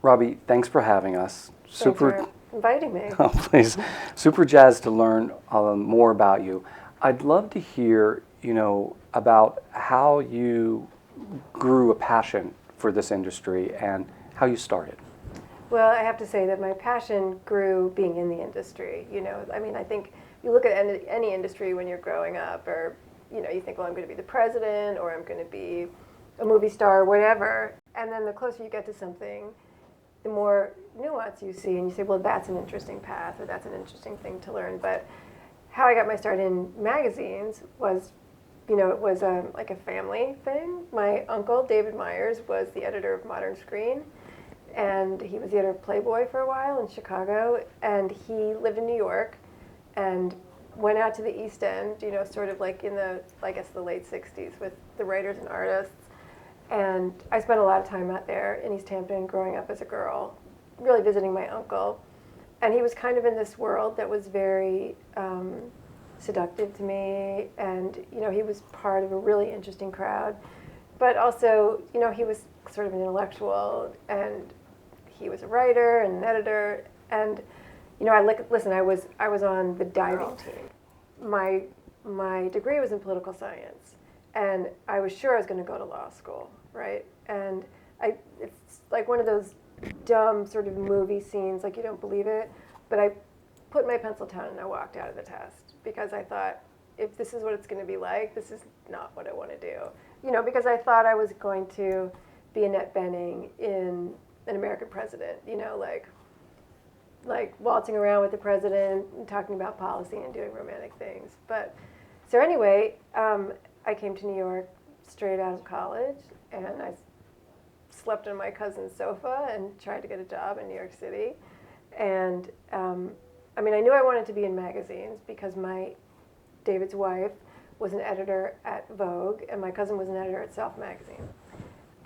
Robbie, thanks for having us. Thanks for inviting me. Oh, please. Super jazzed to learn more about you. I'd love to hear, about how you grew a passion for this industry and how you started. Well, I have to say that my passion grew being in the industry. I think you look at any industry when you're growing up, or you think, well, I'm going to be the president, or I'm going to be a movie star, or whatever. And then the closer you get to something, the more nuance you see, and you say, well, that's an interesting path, or that's an interesting thing to learn. But how I got my start in magazines was, it was like a family thing. My uncle, David Myers, was the editor of Modern Screen, and he was the editor of Playboy for a while in Chicago, and he lived in New York, and went out to the East End, sort of like in the late 60s with the writers and artists. And I spent a lot of time out there in East Hampton growing up as a girl, really visiting my uncle. And he was kind of in this world that was very seductive to me. And, he was part of a really interesting crowd. But also, he was sort of an intellectual, and he was a writer and an editor. And, I was on the diving team. My degree was in political science. And I was sure I was going to go to law school, right? And it's like one of those dumb sort of movie scenes, like you don't believe it. But I put my pencil down and I walked out of the test because I thought, if this is what it's going to be like, this is not what I want to do. Because I thought I was going to be Annette Bening in An American President, like waltzing around with the president and talking about policy and doing romantic things. But so anyway, I came to New York straight out of college, and I slept on my cousin's sofa and tried to get a job in New York City. And I knew I wanted to be in magazines because David's wife was an editor at Vogue, and my cousin was an editor at Self magazine.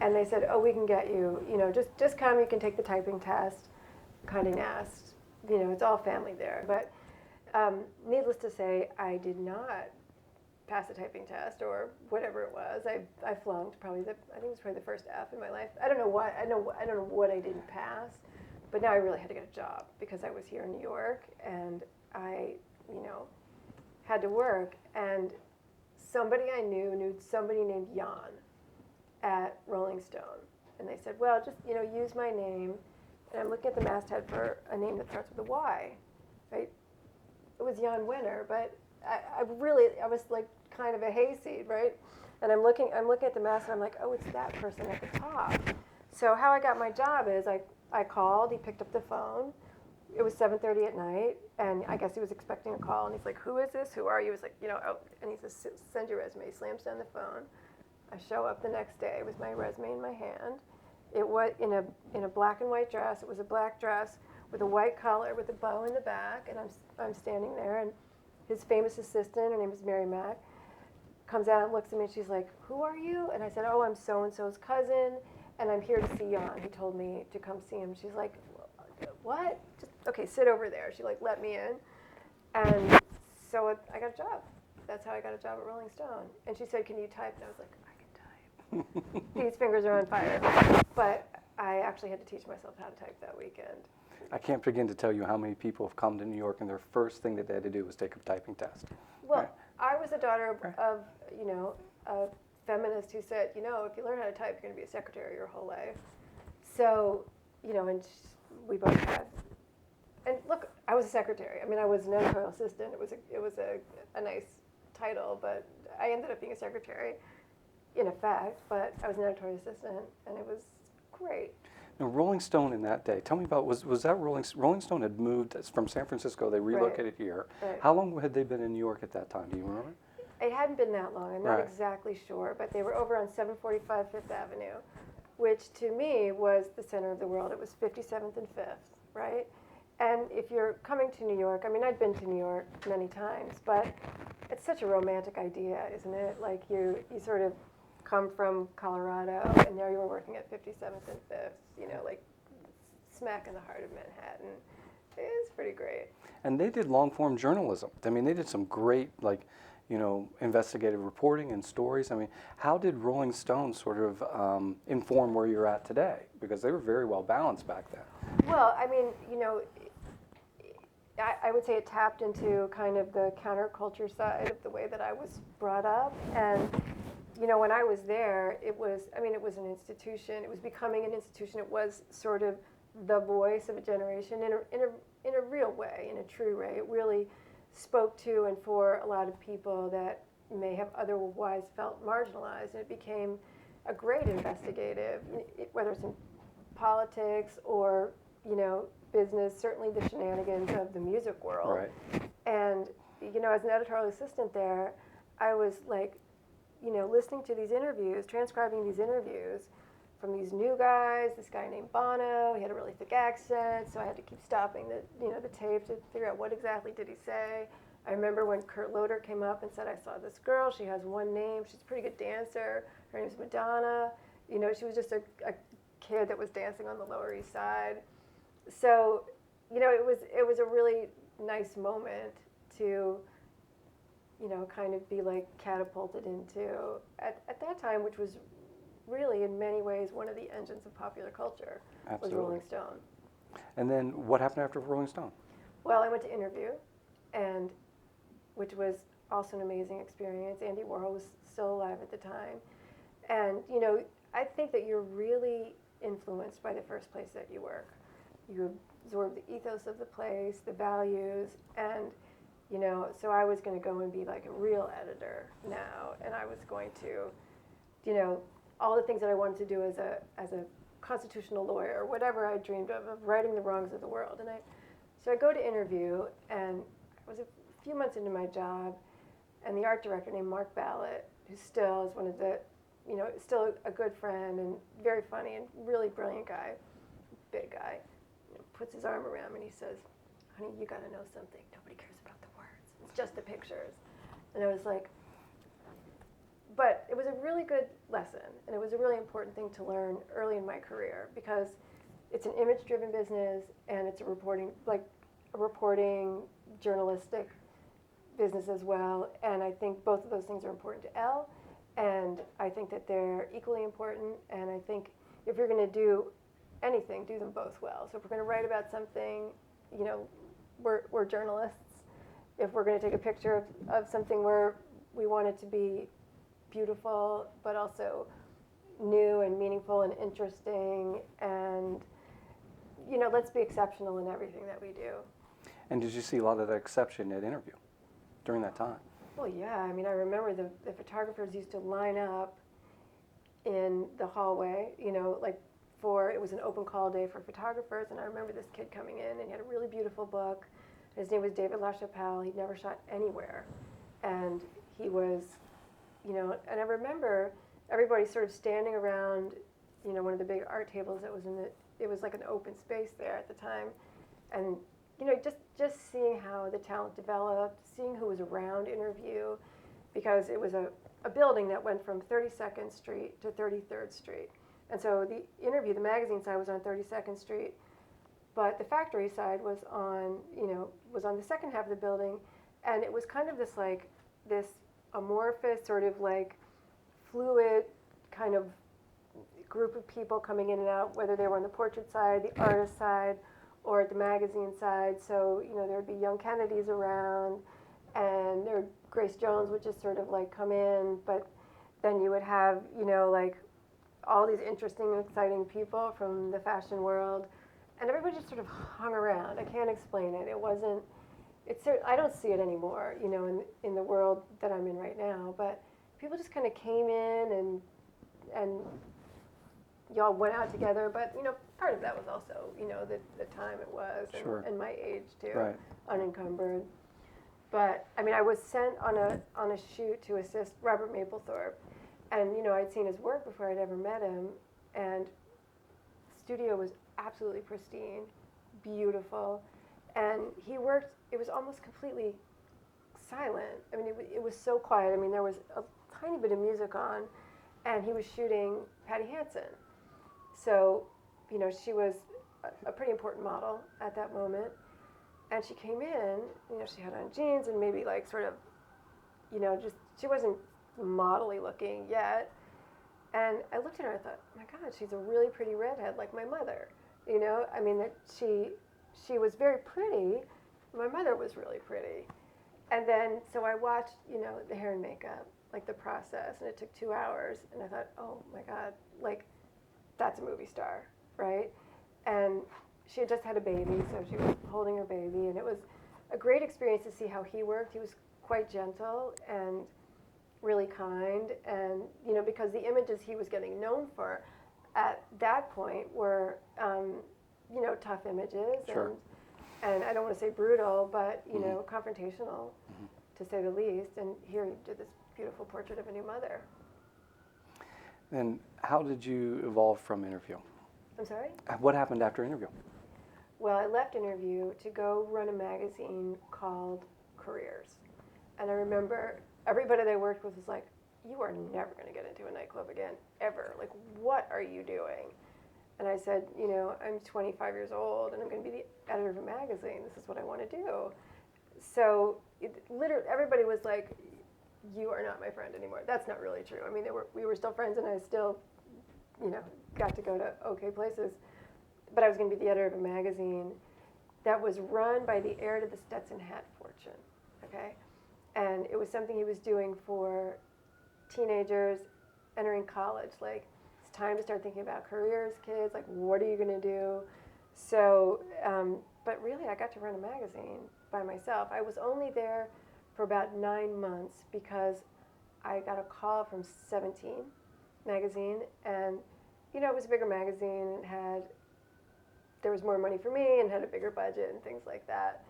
And they said, oh, we can get you, just come, you can take the typing test. Condé Nast, it's all family there. But needless to say, I did not pass the typing test or whatever it was. I flunked I think it was probably the first F in my life. I don't know what I didn't pass, but now I really had to get a job because I was here in New York and I, had to work. And somebody I knew somebody named Jan at Rolling Stone, and they said, well, just use my name. And I'm looking at the masthead for a name that starts with a Y, right? It was Jan Winter, but I was like kind of a hayseed, right? And I'm looking at the masthead, I'm like, oh, it's that person at the top. So how I got my job is I called, he picked up the phone. It was 7:30 at night, and I guess he was expecting a call, and he's like, who is this? Who are you? He was like, oh, and he says, send your resume. He slams down the phone. I show up the next day with my resume in my hand. It was in a black and white dress. It was a black dress with a white collar with a bow in the back, and I'm standing there, and his famous assistant, her name is Mary Mack, comes out and looks at me, and she's like, who are you? And I said, oh, I'm so-and-so's cousin, and I'm here to see Jan. He told me to come see him. She's like, what? Just, okay, sit over there. She let me in, and so I got a job. That's how I got a job at Rolling Stone. And she said, can you type? And I was like, I can type. These fingers are on fire. But I actually had to teach myself how to type that weekend. I can't begin to tell you how many people have come to New York and their first thing that they had to do was take a typing test. Well, right. I was a daughter of a feminist who said, if you learn how to type, you're going to be a secretary your whole life. So, and we both had. And look, I was a secretary. I was an editorial assistant. It was a nice title, but I ended up being a secretary in effect, but I was an editorial assistant, and it was great. Now, Rolling Stone in that day, tell me about, was that Rolling Stone had moved from San Francisco, they relocated here. Right. How long had they been in New York at that time, do you remember? It hadn't been that long, I'm not exactly sure, but they were over on 745 Fifth Avenue, which to me was the center of the world. It was 57th and 5th, right? And if you're coming to New York, I'd been to New York many times, but it's such a romantic idea, isn't it? Like you sort of come from Colorado, and there you were working at 57th and 5th, like smack in the heart of Manhattan. It's pretty great. And they did long-form journalism. They did some great, investigative reporting and stories. I mean, how did Rolling Stone sort of inform where you're at today? Because they were very well balanced back then. Well, I mean, I would say it tapped into kind of the counterculture side of the way that I was brought up. And, when I was there, it was an institution. It was becoming an institution. It was sort of the voice of a generation in a real way, in a true way. It really spoke to and for a lot of people that may have otherwise felt marginalized. And it became a great investigative, whether it's in politics or, business, certainly the shenanigans of the music world. Right. And, as an editorial assistant there, I was like, listening to these interviews, transcribing these interviews from these new guys, this guy named Bono, he had a really thick accent, so I had to keep stopping the tape to figure out what exactly did he say. I remember when Kurt Loder came up and said, I saw this girl, she has one name, she's a pretty good dancer, her name's Madonna. She was just a kid that was dancing on the Lower East Side. So, it was a really nice moment to, kind of be like catapulted into, at that time, which was really in many ways one of the engines of popular culture. Absolutely. Was Rolling Stone. And then what happened after Rolling Stone? Well, I went to Interview, and which was also an amazing experience. Andy Warhol was still alive at the time. And, I think that you're really influenced by the first place that you work. You absorb the ethos of the place, the values, and, so I was going to go and be like a real editor now, and I was going to, all the things that I wanted to do as a constitutional lawyer, or whatever I dreamed of righting the wrongs of the world. And so I go to Interview, and I was a few months into my job, and the art director named Mark Ballett, who still is one of the, still a good friend and very funny and really brilliant guy, big guy, puts his arm around me and he says, honey, you got to know something. Nobody cares about the words. It's just the pictures. And I was like, but it was a really good lesson, and it was a really important thing to learn early in my career, because it's an image-driven business, and it's a reporting journalistic business as well. And I think both of those things are important to Elle, and I think that they're equally important. And I think if you're going to do anything, do them both well. So if we're going to write about something, we're journalists. If we're going to take a picture of something where we want it to be beautiful, but also new and meaningful and interesting, and let's be exceptional in everything that we do. And did you see a lot of that exception at Interview during that time? Well, yeah. I mean, I remember the photographers used to line up in the hallway, it was an open call day for photographers, and I remember this kid coming in, and he had a really beautiful book. His name was David LaChapelle. He'd never shot anywhere, and he was, and I remember everybody sort of standing around, one of the big art tables that was it was like an open space there at the time, and just seeing how the talent developed, seeing who was around Interview, because it was a building that went from 32nd Street to 33rd Street. And so the Interview, the magazine side, was on 32nd Street, but the factory side was on the second half of the building, and it was kind of this amorphous, sort of like fluid kind of group of people coming in and out, whether they were on the portrait side, the artist side, or at the magazine side. So, there would be young Kennedys around, and Grace Jones would just sort of like come in, but then you would have, all these interesting and exciting people from the fashion world, and everybody just sort of hung around. I can't explain it. I don't see it anymore, in the world that I'm in right now, but people just kind of came in and y'all went out together, but part of that was also the time it was, and, Sure. and my age too, Right. unencumbered. But I mean, I was sent on a shoot to assist Robert Mapplethorpe, and I'd seen his work before I'd ever met him, and the studio was absolutely pristine, beautiful, and he worked. It was almost completely silent. I mean, it was so quiet. I mean, there was a tiny bit of music on, and he was shooting Patty Hansen. So, she was a pretty important model at that moment. And she came in, she had on jeans and maybe like sort of just, she wasn't modelly looking yet. And I looked at her and I thought, oh my God, she's a really pretty redhead like my mother. I mean, that she was very pretty. My mother was really pretty. And then, so I watched, the hair and makeup, like the process, and it took 2 hours. And I thought, oh my God, like, that's a movie star, right? And she had just had a baby, so she was holding her baby. And it was a great experience to see how he worked. He was quite gentle and really kind. And, because the images he was getting known for at that point were, tough images. Sure. And I don't want to say brutal, but, Mm-hmm. confrontational, Mm-hmm. to say the least. And here he did this beautiful portrait of a new mother. And how did you evolve from Interview? I'm sorry? What happened after Interview? Well, I left Interview to go run a magazine called Careers. And I remember everybody that I worked with was like, you are never going to get into a nightclub again, ever. Like, what are you doing? And I said, I'm 25 years old and I'm going to be the editor of a magazine. This is what I want to do. So literally everybody was like, you are not my friend anymore. That's not really true. I mean, we were still friends and I still, got to go to okay places. But I was going to be the editor of a magazine that was run by the heir to the Stetson hat fortune, okay? And it was something he was doing for teenagers entering college. Like, it's time to start thinking about careers, kids. Like, what are you going to do? So, but really, I got to run a magazine by myself. I was only there for about 9 months because I got a call from 17 magazine, and it was a bigger magazine and there was more money for me and had a bigger budget and things like that.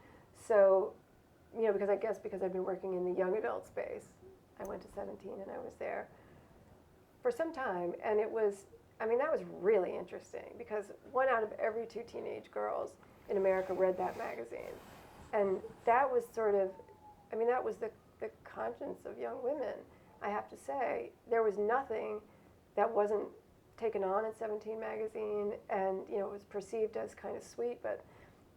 So, because I've been working in the young adult space, I went to 17 and I was there for some time, and that was really interesting because 1 out of every 2 teenage girls in America read that magazine. And that was that was the conscience of young women, I have to say. There was nothing that wasn't taken on at 17 magazine, and it was perceived as kind of sweet, but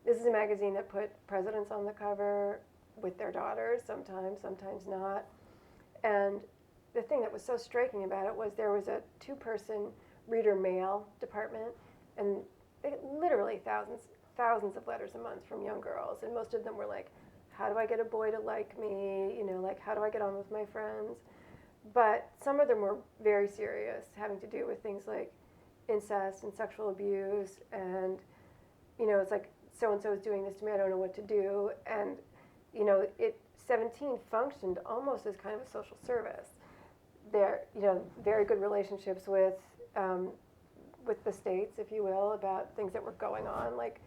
this is a magazine that put presidents on the cover with their daughters, sometimes not. And the thing that was so striking about it was there was a 2-person reader mail department, and they literally thousands of letters a month from young girls, and most of them were like, how do I get a boy to like me, like how do I get on with my friends? But some of them were very serious, having to do with things like incest and sexual abuse, and it's like, so-and-so is doing this to me, I don't know what to do. And 17 functioned almost as kind of a social service. There, very good relationships with the states, if you will, about things that were going on, like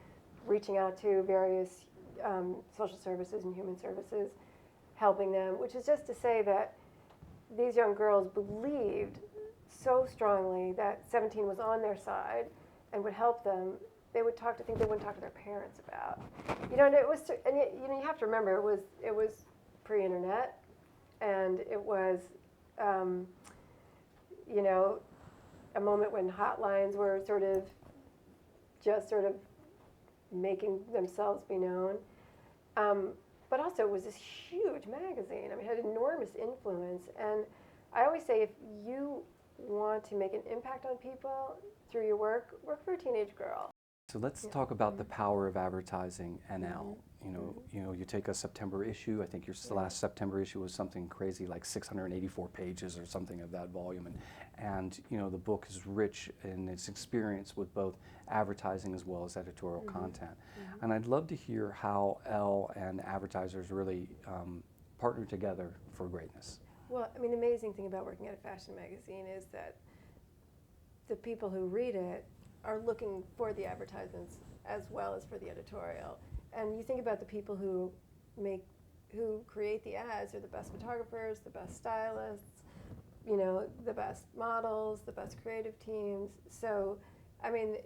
reaching out to various social services and human services, helping them, which is just to say that these young girls believed so strongly that 17 was on their side and would help them. They would talk to things they wouldn't talk to their parents about. And it was, and you have to remember, it was pre-internet, and it was, a moment when hotlines were sort of making themselves be known. But also, it was this huge magazine. I mean, it had enormous influence. And I always say, if you want to make an impact on people through your work for a teenage girl. So let's talk about the power of advertising and Elle. You take a September issue. I think your last September issue was something crazy, like 684 pages or something of that volume. And the book is rich in its experience with both advertising as well as editorial content. And I'd love to hear how Elle and advertisers really partner together for greatness. Well, I mean, the amazing thing about working at a fashion magazine is that the people who read it are looking for the advertisements as well as for the editorial. And you think about the people who create the ads are the best photographers, the best stylists, the best models, the best creative teams. So, I mean,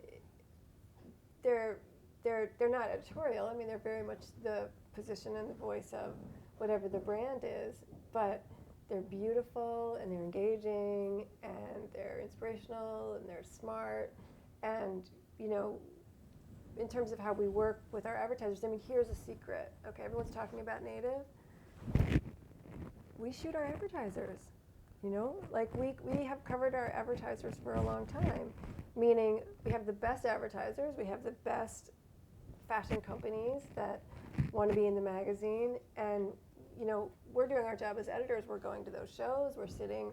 they're not editorial. I mean, they're very much the position and the voice of whatever the brand is, but they're beautiful and they're engaging and they're inspirational and they're smart. And, in terms of how we work with our advertisers, I mean, here's a secret. Okay, everyone's talking about native. we shoot our advertisers. You know, like we have covered our advertisers for a long time, meaning we have the best advertisers, we have the best fashion companies that want to be in the magazine, and you know, we're doing our job as editors. We're going to those shows. We're sitting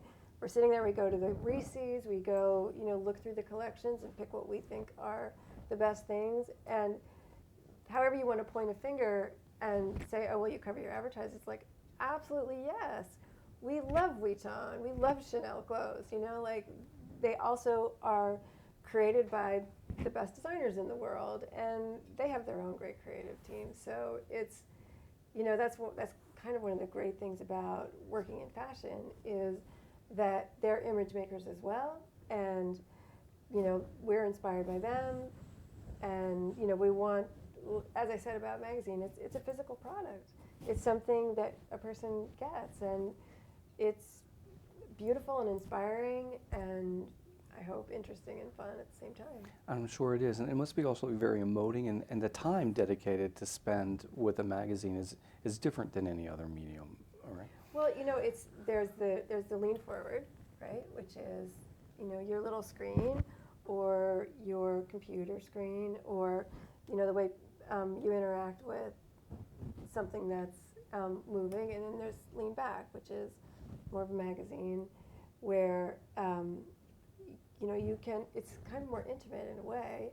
there. We go to the Reese's. We go, you know, look through the collections and pick what we think are the best things. And however you want to point a finger and say, oh, well, you cover your advertisers, it's like, absolutely yes. We love Vuitton. We love Chanel clothes. You know, like they also are created by the best designers in the world, and they have their own great creative teams. So it's, you know, that's kind of one of the great things about working in fashion is that they're image makers as well, and you know, we're inspired by them, and you know, we want, as I said about magazine, it's a physical product. It's something that a person gets, and it's beautiful and inspiring, and I hope interesting and fun at the same time. I'm sure it is, and it must be also very emoting, and the time dedicated to spend with a magazine is different than any other medium, all right? Well, you know, there's the lean forward, right, which is, you know, your little screen or your computer screen, or you know, the way you interact with something that's moving, and then there's lean back, which is more of a magazine where you know, it's kind of more intimate in a way,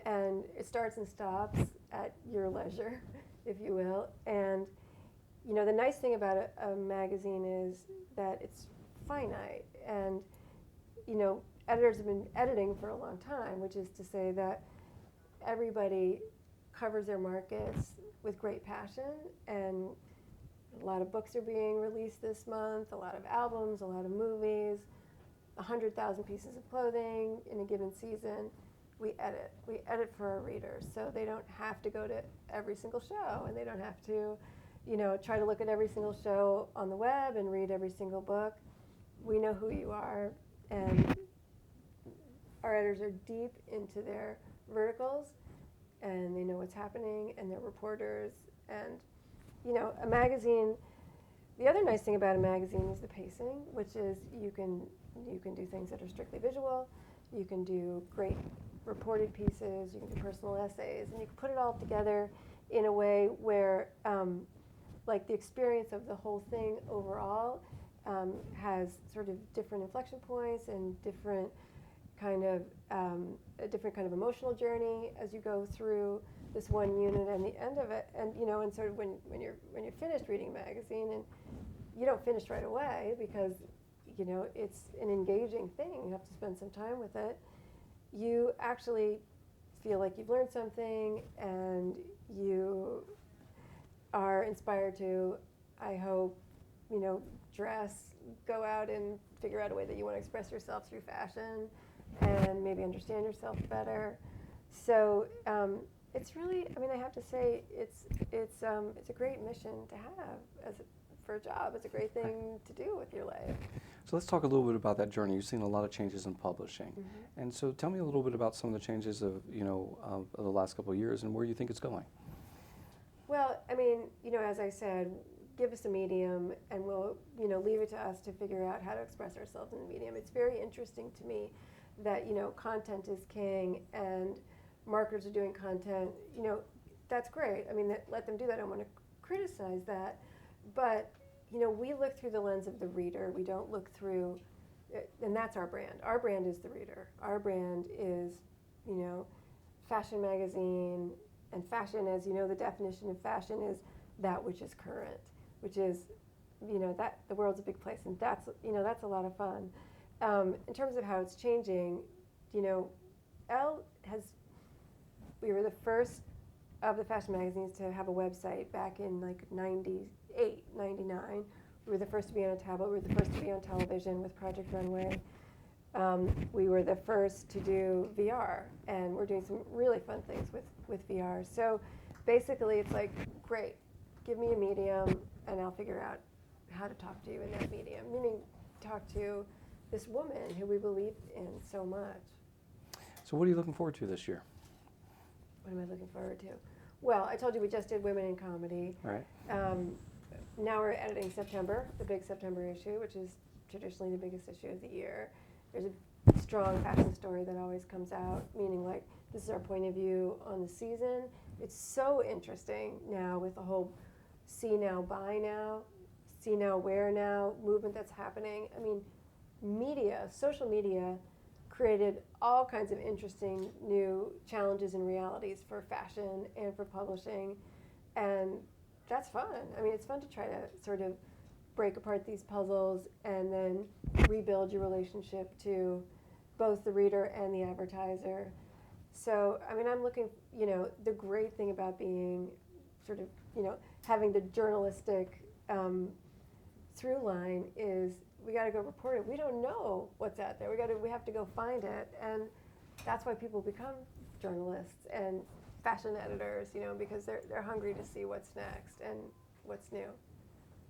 and it starts and stops at your leisure, if you will. And you know, the nice thing about a magazine is that it's finite, and you know, editors have been editing for a long time, which is to say that everybody covers their markets with great passion, and a lot of books are being released this month, a lot of albums, a lot of movies, 100,000 pieces of clothing in a given season. We edit for our readers, so they don't have to go to every single show, and they don't have to, you know, try to look at every single show on the web and read every single book. We know who you are, and our editors are deep into their verticals, and they know what's happening, and they're reporters. And you know, a magazine, the other nice thing about a magazine is the pacing, which is you can do things that are strictly visual, you can do great reported pieces, you can do personal essays, and you can put it all together in a way where like the experience of the whole thing overall has sort of different inflection points and different kind of a different kind of emotional journey as you go through this one unit and the end of it. And you know, and sort of when you're finished reading a magazine, and you don't finish right away because you know it's an engaging thing, you have to spend some time with it, you actually feel like you've learned something, and you are inspired to, I hope, you know, dress, go out and figure out a way that you want to express yourself through fashion, and maybe understand yourself better. So it's really, I mean, I have to say, it's a great mission to have for a job. It's a great thing to do with your life. So let's talk a little bit about that journey. You've seen a lot of changes in publishing, Mm-hmm. and so tell me a little bit about some of the changes of the last couple of years and where you think it's going. Well, I mean, you know, as I said, give us a medium, and we'll, you know, leave it to us to figure out how to express ourselves in the medium. It's very interesting to me that, you know, content is king, and marketers are doing content. You know, that's great. I mean, let them do that. I don't want to criticize that, but you know, we look through the lens of the reader. We don't look through, and that's our brand. Our brand is the reader. Our brand is, you know, fashion magazine, and fashion, as you know, the definition of fashion is that which is current, which is, you know, that the world's a big place, and that's, you know, that's a lot of fun. In terms of how it's changing, you know, Elle we were the first of the fashion magazines to have a website back in like 98, 99. We were the first to be on a tablet. We were the first to be on television with Project Runway. We were the first to do VR, and we're doing some really fun things with VR. So basically it's like, great, give me a medium and I'll figure out how to talk to you in that medium, meaning talk to this woman who we believe in so much. So what are you looking forward to this year? What am I looking forward to? Well, I told you we just did Women in Comedy. Right. now we're editing September, the big September issue, which is traditionally the biggest issue of the year. There's a strong fashion story that always comes out, meaning like this is our point of view on the season. It's so interesting now with the whole see now, buy now, see now, wear now movement that's happening. I mean, media, social media created all kinds of interesting new challenges and realities for fashion and for publishing, and that's fun. I mean, it's fun to try to sort of break apart these puzzles and then rebuild your relationship to both the reader and the advertiser. So, I mean, I'm looking, you know, the great thing about being sort of, you know, having the journalistic through line is we got to go report it. We don't know what's out there. We have to go find it, and that's why people become journalists and fashion editors, you know, because they're hungry to see what's next and what's new.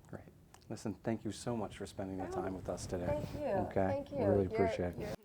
Great. Listen, thank you so much for spending the time with us today. Thank you. Okay. Thank you. We really appreciate it.